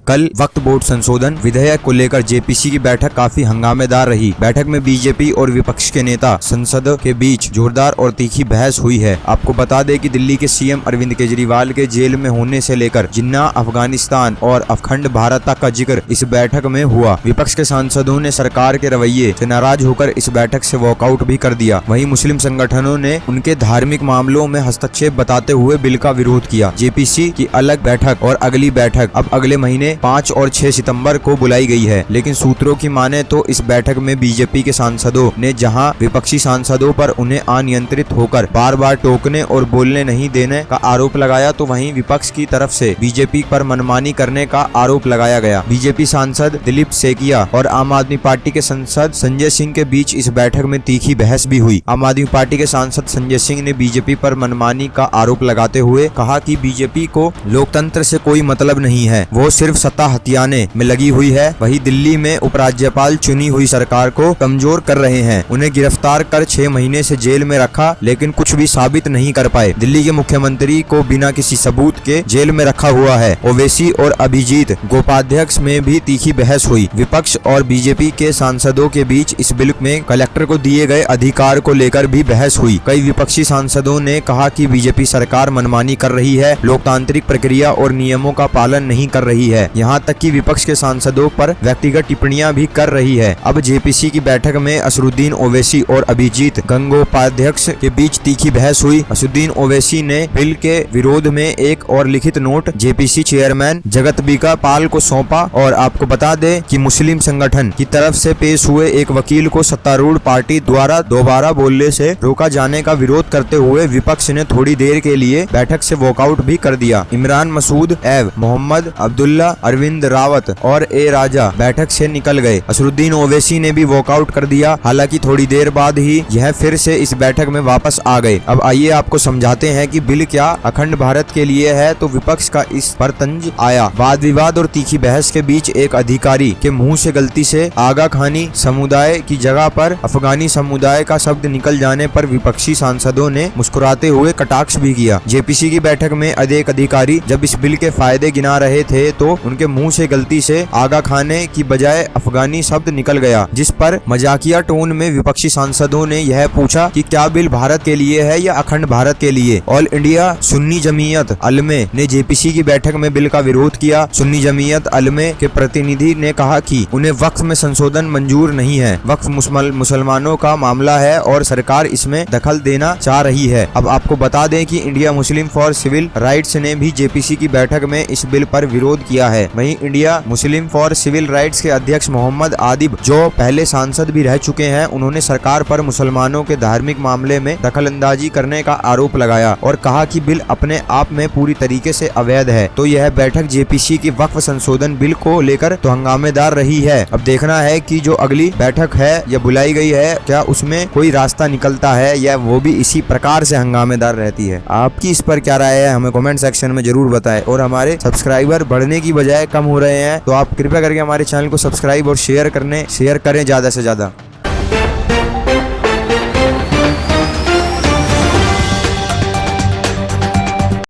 कल वक्फ बोर्ड संशोधन विधेयक को लेकर जेपीसी की बैठक काफी हंगामेदार रही। बैठक में बीजेपी और विपक्ष के नेता संसद के बीच जोरदार और तीखी बहस हुई है। आपको बता दें कि दिल्ली के सीएम अरविंद केजरीवाल के जेल में होने से लेकर जिन्ना, अफगानिस्तान और अखंड भारत तक का जिक्र इस बैठक में हुआ। विपक्ष के सांसदों ने सरकार के रवैये से नाराज होकर इस बैठक से वॉकआउट भी कर दिया। वहीं मुस्लिम संगठनों ने उनके धार्मिक मामलों में हस्तक्षेप बताते हुए बिल का विरोध किया। जेपीसी की अलग बैठक और अगली बैठक अब अगले महीने 5 और 6 सितंबर को बुलाई गई है, लेकिन सूत्रों की माने तो इस बैठक में बीजेपी के सांसदों ने जहां विपक्षी सांसदों पर उन्हें अनियंत्रित होकर बार बार टोकने और बोलने नहीं देने का आरोप लगाया, तो वहीं विपक्ष की तरफ से बीजेपी पर मनमानी करने का आरोप लगाया गया। बीजेपी सांसद दिलीप सेकिया और आम आदमी पार्टी के सांसद संजय सिंह के बीच इस बैठक में तीखी बहस भी हुई। आम आदमी पार्टी के सांसद संजय सिंह ने बीजेपी पर मनमानी का आरोप लगाते हुए कहा कि बीजेपी को लोकतंत्र से कोई मतलब नहीं है, वो सिर्फ सत्ता हथियाने में लगी हुई है। वही दिल्ली में उपराज्यपाल चुनी हुई सरकार को कमजोर कर रहे हैं। उन्हें गिरफ्तार कर 6 महीने से जेल में रखा, लेकिन कुछ भी साबित नहीं कर पाए। दिल्ली के मुख्यमंत्री को बिना किसी सबूत के जेल में रखा हुआ है। ओवैसी और अभिजीत गोपाध्यक्ष में भी तीखी बहस हुई। विपक्ष और बीजेपी के सांसदों के बीच इस बिल में कलेक्टर को दिए गए अधिकार को लेकर भी बहस हुई। कई विपक्षी सांसदों ने कहा कि बीजेपी सरकार मनमानी कर रही है, लोकतांत्रिक प्रक्रिया और नियमों का पालन नहीं कर रही है। यहाँ तक कि विपक्ष के सांसदों पर व्यक्तिगत टिप्पणियां भी कर रही है। अब जेपीसी की बैठक में असदुद्दीन ओवैसी और अभिजीत गंगोपाध्यक्ष के बीच तीखी बहस हुई। असदुद्दीन ओवैसी ने बिल के विरोध में एक और लिखित नोट जेपीसी चेयरमैन जगतबिका पाल को सौंपा। और आपको बता दें कि मुस्लिम संगठन की तरफ से पेश हुए एक वकील को सत्तारूढ़ पार्टी द्वारा दोबारा बोलने से रोका जाने का विरोध करते हुए विपक्ष ने थोड़ी देर के लिए बैठक से वॉकआउट भी कर दिया। इमरान मसूद, एव मोहम्मद अब्दुल्ला, अरविंद रावत और ए राजा बैठक से निकल गए। असदुद्दीन ओवैसी ने भी वॉकआउट कर दिया। हालांकि थोड़ी देर बाद ही यह फिर से इस बैठक में वापस आ गए। अब आइए आपको समझाते हैं कि बिल क्या अखंड भारत के लिए है, तो विपक्ष का इस पर तंज आया। वाद विवाद और तीखी बहस के बीच एक अधिकारी के मुंह से गलती से आगा खानी समुदाय की जगह पर अफगानी समुदाय का शब्द निकल जाने पर विपक्षी सांसदों ने मुस्कुराते हुए कटाक्ष भी किया। जेपीसी की बैठक में अनेक अधिकारी जब इस बिल के फायदे गिना रहे थे तो उनके मुंह से गलती से आगा खाने की बजाय अफगानी शब्द निकल गया, जिस पर मजाकिया टोन में विपक्षी सांसदों ने यह पूछा कि क्या बिल भारत के लिए है या अखंड भारत के लिए। ऑल इंडिया सुन्नी जमीयत उलमे ने जेपीसी की बैठक में बिल का विरोध किया। सुन्नी जमीयत उलमे के प्रतिनिधि ने कहा कि उन्हें वक्फ में संशोधन मंजूर नहीं है। वक्फ मुसलमानों का मामला है और सरकार इसमें दखल देना चाह रही है। अब आपको बता दें कि India Muslim for civil rights ने भी जेपीसी की बैठक में इस बिल पर विरोध किया है। वहीं India Muslim for civil rights के अध्यक्ष मोहम्मद आदिब, जो पहले सांसद भी रह चुके हैं, उन्होंने सरकार पर मुसलमानों के धार्मिक मामले में दखलंदाजी करने का आरोप लगाया और कहा कि बिल अपने आप में पूरी तरीके से अवैध है। तो यह बैठक जेपीसी की वक्फ संशोधन बिल को लेकर तो हंगामेदार रही है। अब देखना है कि जो अगली बैठक है या बुलाई गई है, क्या उसमें कोई रास्ता निकलता है या वो भी इसी प्रकार से हंगामेदार रहती है। आपकी इस पर क्या राय है, हमें कमेंट सेक्शन में जरूर बताएं। और हमारे सब्सक्राइबर बढ़ने की बजाय कम हो रहे हैं, तो आप कृपया करके हमारे चैनल को सब्सक्राइब और शेयर करें ज्यादा से ज्यादा।